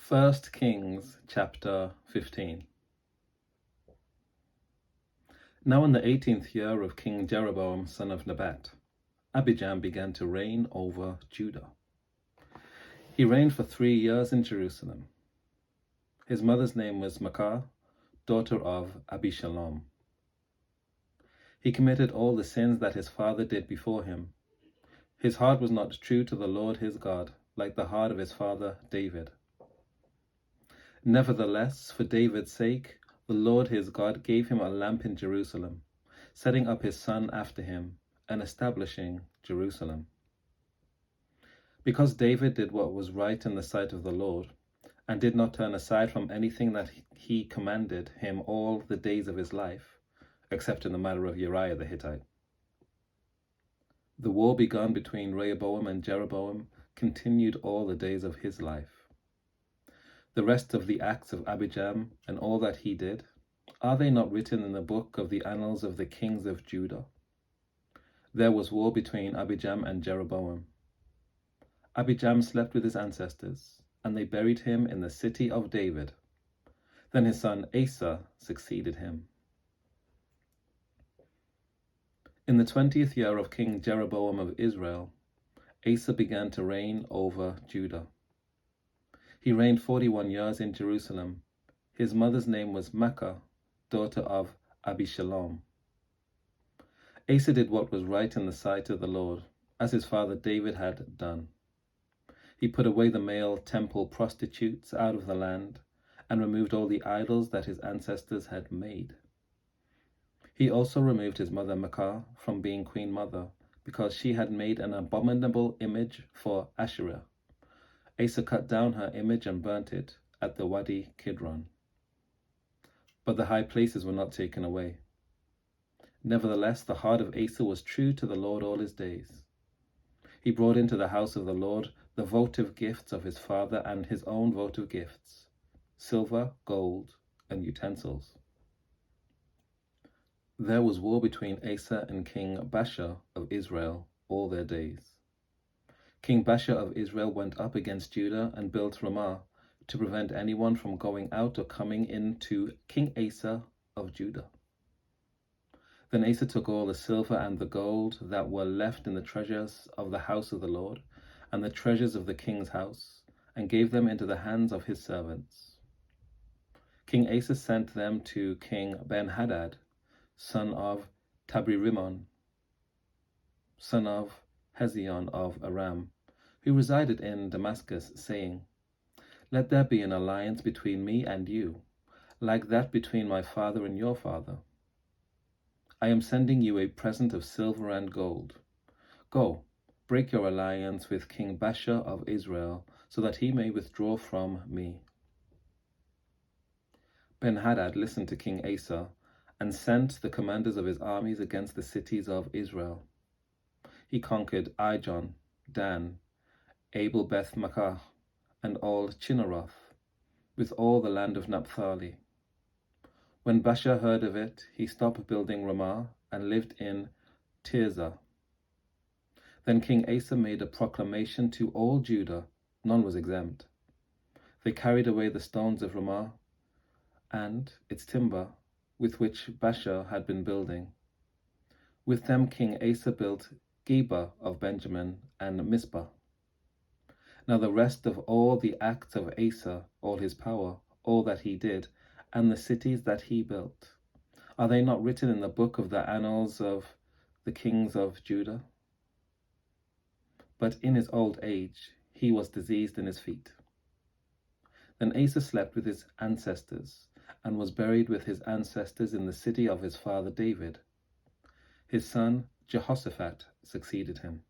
1 Kings chapter 15. Now in the 18th year of King Jeroboam son of Nebat, Abijam began to reign over Judah. He reigned for 3 years in Jerusalem. His mother's name was Maacah, daughter of Abishalom. He committed all the sins that his father did before him. His heart was not true to the Lord his God, like the heart of his father David. Nevertheless, for David's sake, the Lord his God gave him a lamp in Jerusalem, setting up his son after him and establishing Jerusalem. Because David did what was right in the sight of the Lord, and did not turn aside from anything that he commanded him all the days of his life, except in the matter of Uriah the Hittite. The war begun between Rehoboam and Jeroboam continued all the days of his life. The rest of the acts of Abijam and all that he did, are they not written in the book of the annals of the kings of Judah? There was war between Abijam and Jeroboam. Abijam slept with his ancestors, and they buried him in the city of David. Then his son Asa succeeded him. In the 20th year of King Jeroboam of Israel, Asa began to reign over Judah. He reigned 41 years in Jerusalem. His mother's name was Maacah, daughter of Abishalom. Asa did what was right in the sight of the Lord, as his father David had done. He put away the male temple prostitutes out of the land, and removed all the idols that his ancestors had made. He also removed his mother Maacah from being queen mother, because she had made an abominable image for Asherah. Asa cut down her image and burnt it at the Wadi Kidron. But the high places were not taken away. Nevertheless, the heart of Asa was true to the Lord all his days. He brought into the house of the Lord the votive gifts of his father and his own votive gifts, silver, gold, and utensils. There was war between Asa and King Baasha of Israel all their days. King Baasha of Israel went up against Judah and built Ramah to prevent anyone from going out or coming in to King Asa of Judah. Then Asa took all the silver and the gold that were left in the treasures of the house of the Lord and the treasures of the king's house, and gave them into the hands of his servants. King Asa sent them to King Ben-Hadad, son of Tabrimmon, son of Hezion of Aram, who resided in Damascus, saying, "Let there be an alliance between me and you, like that between my father and your father. I am sending you a present of silver and gold. Go, break your alliance with King Baasha of Israel, so that he may withdraw from me." Ben-Hadad listened to King Asa, and sent the commanders of his armies against the cities of Israel. He conquered Ijon, Dan, Abel-Beth-Maacah, and all Chinneroth, with all the land of Naphtali. When Baasha heard of it, he stopped building Ramah and lived in Tirzah. Then King Asa made a proclamation to all Judah, none was exempt. They carried away the stones of Ramah and its timber, with which Baasha had been building. With them King Asa built Geba of Benjamin and Mizpah. Now the rest of all the acts of Asa, all his power, all that he did, and the cities that he built, are they not written in the book of the annals of the kings of Judah? But in his old age he was diseased in his feet. Then Asa slept with his ancestors, and was buried with his ancestors in the city of his father David. His son Jehoshaphat succeeded him.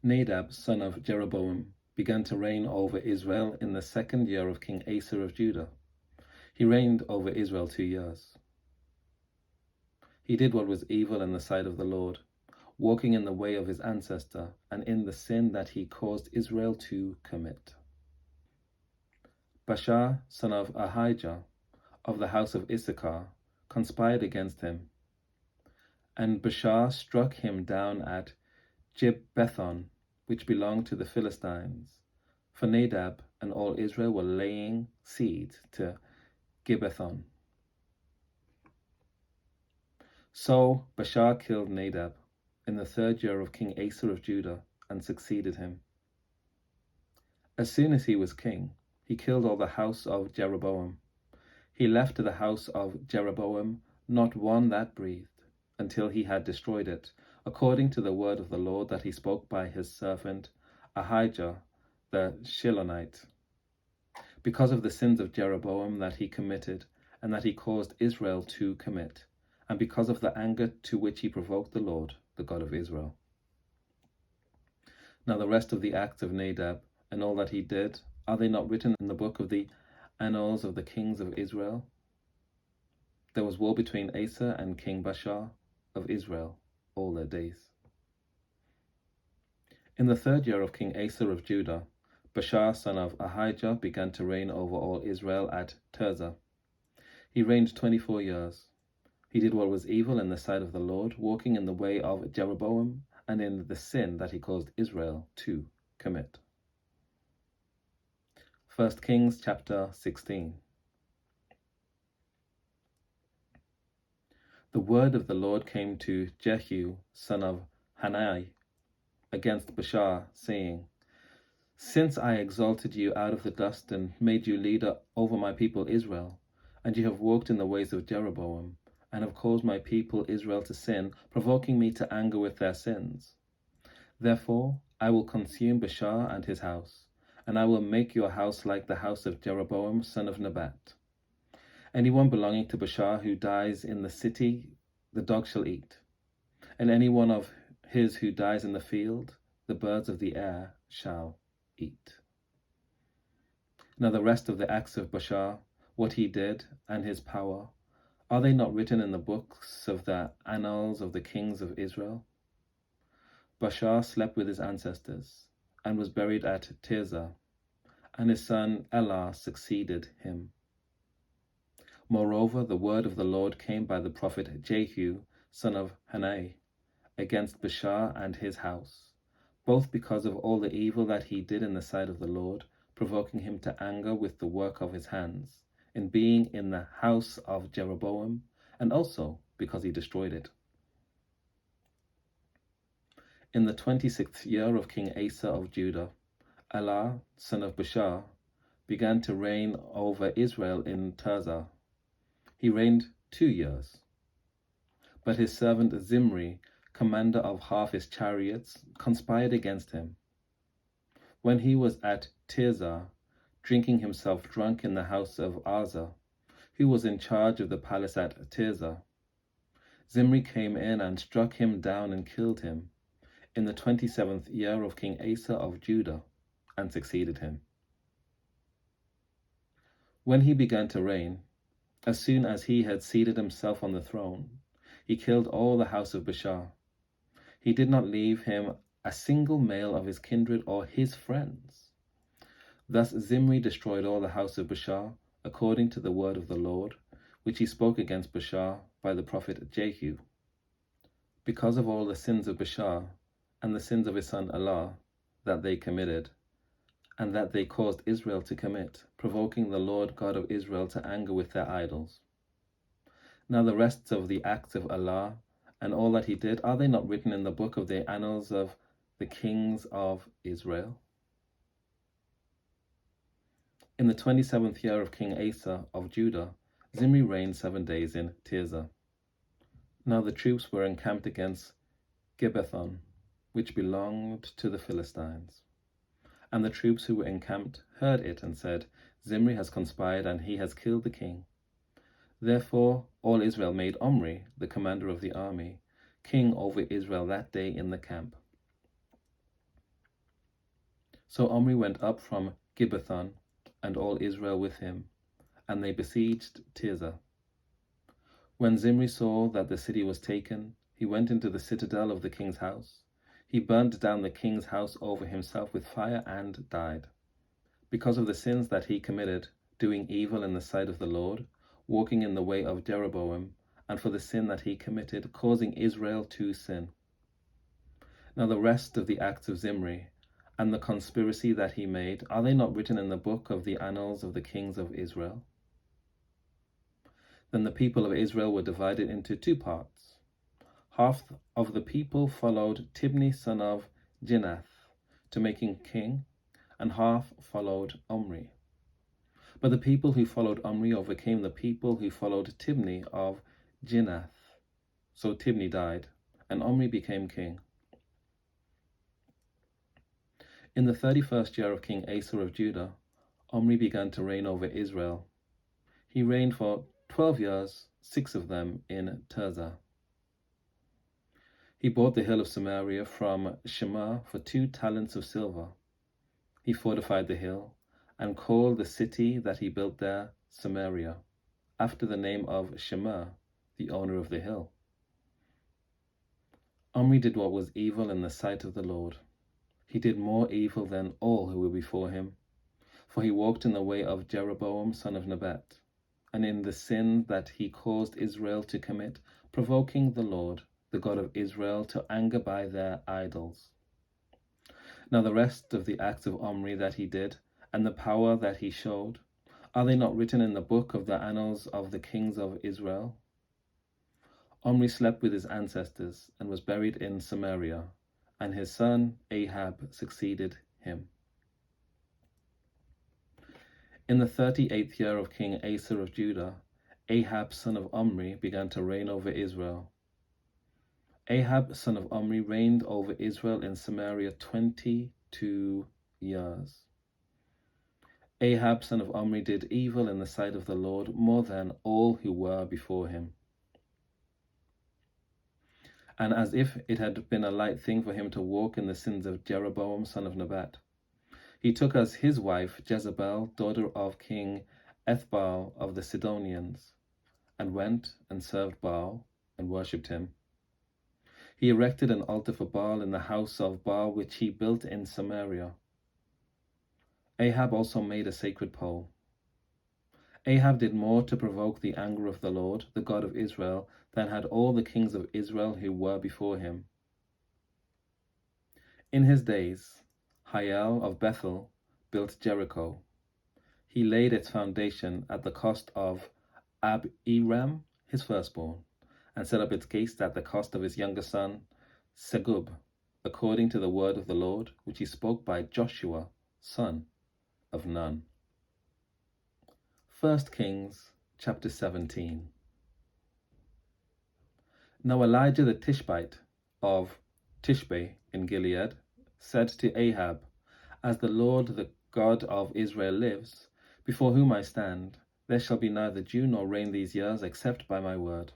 Nadab, son of Jeroboam, began to reign over Israel in the 2nd year of King Asa of Judah. He reigned over Israel 2 years. He did what was evil in the sight of the Lord, walking in the way of his ancestor, and in the sin that he caused Israel to commit. Baasha, son of Ahijah, of the house of Issachar, conspired against him, and Baasha struck him down at Gibbethon, which belonged to the Philistines, for Nadab and all Israel were laying siege to Gibbethon. So Baasha killed Nadab in the 3rd year of King Asa of Judah and succeeded him. As soon as he was king, he killed all the house of Jeroboam. He left to the house of Jeroboam not one that breathed, until he had destroyed it, according to the word of the Lord that he spoke by his servant Ahijah the Shilonite, because of the sins of Jeroboam that he committed, and that he caused Israel to commit, and because of the anger to which he provoked the Lord, the God of Israel. Now the rest of the acts of Nadab, and all that he did, are they not written in the book of the annals of the kings of Israel? There was war between Asa and King Baasha of Israel all their days. In the 3rd year of King Asa of Judah, Baasha son of Ahijah began to reign over all Israel at Tirzah. He reigned 24 years. He did what was evil in the sight of the Lord, walking in the way of Jeroboam and in the sin that he caused Israel to commit. 1 Kings chapter 16. The word of the Lord came to Jehu, son of Hanani, against Baasha, saying, Since I exalted you out of the dust and made you leader over my people Israel, and you have walked in the ways of Jeroboam, and have caused my people Israel to sin, provoking me to anger with their sins. Therefore I will consume Baasha and his house, and I will make your house like the house of Jeroboam son of Nebat. Anyone belonging to Baasha who dies in the city, the dog shall eat, and any one of his who dies in the field, the birds of the air shall eat. Now the rest of the acts of Baasha, what he did, and his power, are they not written in the books of the annals of the kings of Israel? Baasha slept with his ancestors, and was buried at Tirzah, and his son Elah succeeded him. Moreover, the word of the Lord came by the prophet Jehu, son of Hanani, against Baasha and his house, both because of all the evil that he did in the sight of the Lord, provoking him to anger with the work of his hands, in being in the house of Jeroboam, and also because he destroyed it. In the 26th year of King Asa of Judah, Elah, son of Baasha, began to reign over Israel in Tirzah. He reigned 2 years. But his servant Zimri, commander of half his chariots, conspired against him. When he was at Tirzah, drinking himself drunk in the house of Asa, who was in charge of the palace at Tirzah, Zimri came in and struck him down and killed him in the 27th year of King Asa of Judah, and succeeded him. When he began to reign, as soon as he had seated himself on the throne, he killed all the house of Baasha. He did not leave him a single male of his kindred or his friends. Thus Zimri destroyed all the house of Baasha, according to the word of the Lord, which he spoke against Baasha by the prophet Jehu. Because of all the sins of Baasha, and the sins of his son Elah, that they committed, and that they caused Israel to commit, provoking the Lord God of Israel to anger with their idols. Now the rest of the acts of Elah, and all that he did, are they not written in the book of the annals of the kings of Israel? In the 27th year of King Asa of Judah, Zimri reigned 7 days in Tirzah. Now the troops were encamped against Gibbethon, which belonged to the Philistines. And the troops who were encamped heard it and said, Zimri has conspired, and he has killed the king. Therefore all Israel made Omri, the commander of the army, king over Israel that day in the camp. So Omri went up from Gibbethon, and all Israel with him, and they besieged Tirzah. When Zimri saw that the city was taken, he went into the citadel of the king's house. He burned down the king's house over himself with fire and died. Because of the sins that he committed, doing evil in the sight of the Lord, walking in the way of Jeroboam, and for the sin that he committed, causing Israel to sin. Now the rest of the acts of Zimri, and the conspiracy that he made, are they not written in the book of the annals of the kings of Israel? Then the people of Israel were divided into two parts. Half of the people followed Tibni son of Ginath to make him king, and half followed Omri. But the people who followed Omri overcame the people who followed Tibni of Ginath. So Tibni died, and Omri became king. In the 31st year of King Asa of Judah, Omri began to reign over Israel. He reigned for 12 years, 6 of them in Tirzah. He bought the hill of Samaria from Shemar for 2 talents of silver. He fortified the hill and called the city that he built there Samaria, after the name of Shemar, the owner of the hill. Omri did what was evil in the sight of the Lord. He did more evil than all who were before him, for he walked in the way of Jeroboam son of Nebat, and in the sin that he caused Israel to commit, provoking the Lord, the God of Israel, to anger by their idols. Now the rest of the acts of Omri that he did, and the power that he showed, are they not written in the book of the annals of the kings of Israel? Omri slept with his ancestors and was buried in Samaria, and his son Ahab succeeded him. In the 38th year of King Asa of Judah, Ahab son of Omri began to reign over Israel. Ahab son of Omri reigned over Israel in Samaria 22 years. Ahab son of Omri did evil in the sight of the Lord more than all who were before him. And as if it had been a light thing for him to walk in the sins of Jeroboam son of Nebat, he took as his wife Jezebel, daughter of King Ethbaal of the Sidonians, and went and served Baal and worshipped him. He erected an altar for Baal in the house of Baal, which he built in Samaria. Ahab also made a sacred pole. Ahab did more to provoke the anger of the Lord, the God of Israel, than had all the kings of Israel who were before him. In his days, Hiel of Bethel built Jericho. He laid its foundation at the cost of Abiram, his firstborn, and set up its gates at the cost of his younger son, Segub, according to the word of the Lord, which he spoke by Joshua, son of Nun. 1 Kings chapter 17. Now Elijah the Tishbite of Tishbe in Gilead said to Ahab, As the Lord the God of Israel lives, before whom I stand, there shall be neither dew nor rain these years, except by my word.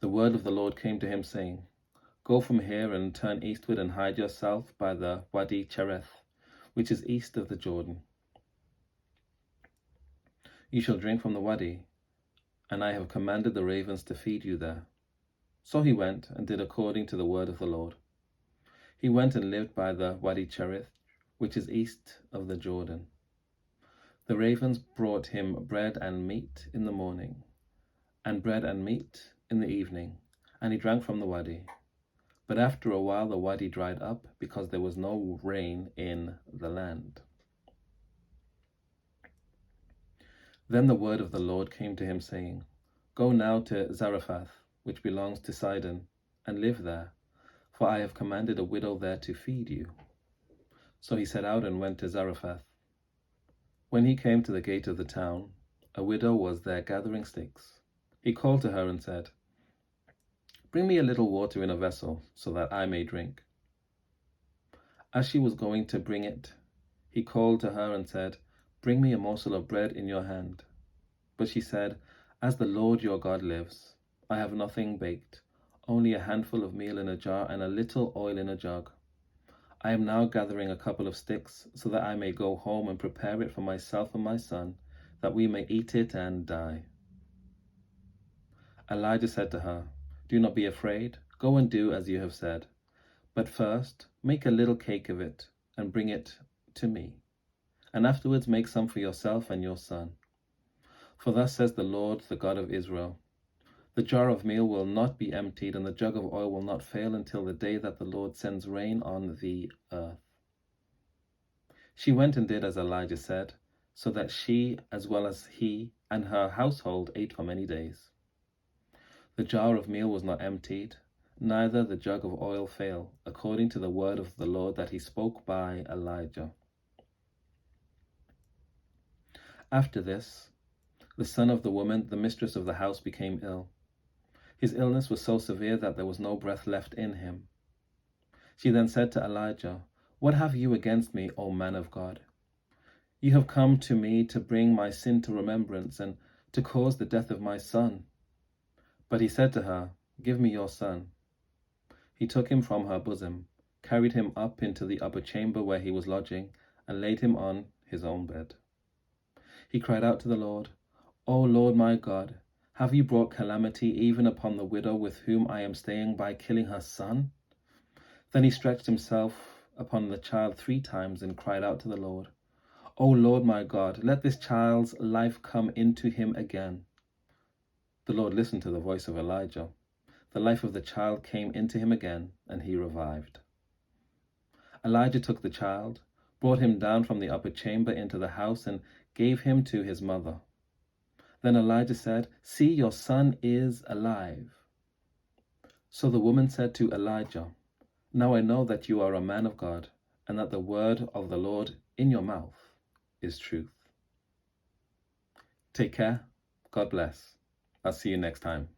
The word of the Lord came to him, saying, Go from here and turn eastward and hide yourself by the Wadi Chereth, which is east of the Jordan. You shall drink from the wadi, and I have commanded the ravens to feed you there. So he went and did according to the word of the Lord. He went and lived by the Wadi Cherith, which is east of the Jordan. The ravens brought him bread and meat in the morning, and bread and meat in the evening, and he drank from the wadi. But after a while the wadi dried up, because there was no rain in the land. Then the word of the Lord came to him, saying, Go now to Zarephath, which belongs to Sidon, and live there, for I have commanded a widow there to feed you. So he set out and went to Zarephath. When he came to the gate of the town, a widow was there gathering sticks. He called to her and said, Bring me a little water in a vessel, so that I may drink. As she was going to bring it, he called to her and said, Bring me a morsel of bread in your hand. But she said, As the Lord your God lives, I have nothing baked, only a handful of meal in a jar and a little oil in a jug. I am now gathering a couple of sticks, so that I may go home and prepare it for myself and my son, that we may eat it and die. Elijah said to her, Do not be afraid. Go and do as you have said. But first, make a little cake of it and bring it to me. And afterwards make some for yourself and your son. For thus says the Lord, the God of Israel, The jar of meal will not be emptied, and the jug of oil will not fail until the day that the Lord sends rain on the earth." She went and did as Elijah said, so that she, as well as he and her household, ate for many days. The jar of meal was not emptied, neither the jug of oil failed, according to the word of the Lord that he spoke by Elijah. After this, the son of the woman, the mistress of the house, became ill. His illness was so severe that there was no breath left in him. She then said to Elijah, "What have you against me, O man of God? You have come to me to bring my sin to remembrance and to cause the death of my son." But he said to her, "Give me your son." He took him from her bosom, carried him up into the upper chamber where he was lodging, and laid him on his own bed. He cried out to the Lord, "O Lord my God, have you brought calamity even upon the widow with whom I am staying by killing her son?" Then he stretched himself upon the child 3 times and cried out to the Lord, "O Lord my God, let this child's life come into him again." The Lord listened to the voice of Elijah. The life of the child came into him again, and he revived. Elijah took the child, brought him down from the upper chamber into the house, and gave him to his mother. Then Elijah said, "See, your son is alive." So the woman said to Elijah, "Now I know that you are a man of God, and that the word of the Lord in your mouth is truth." Take care. God bless. I'll see you next time.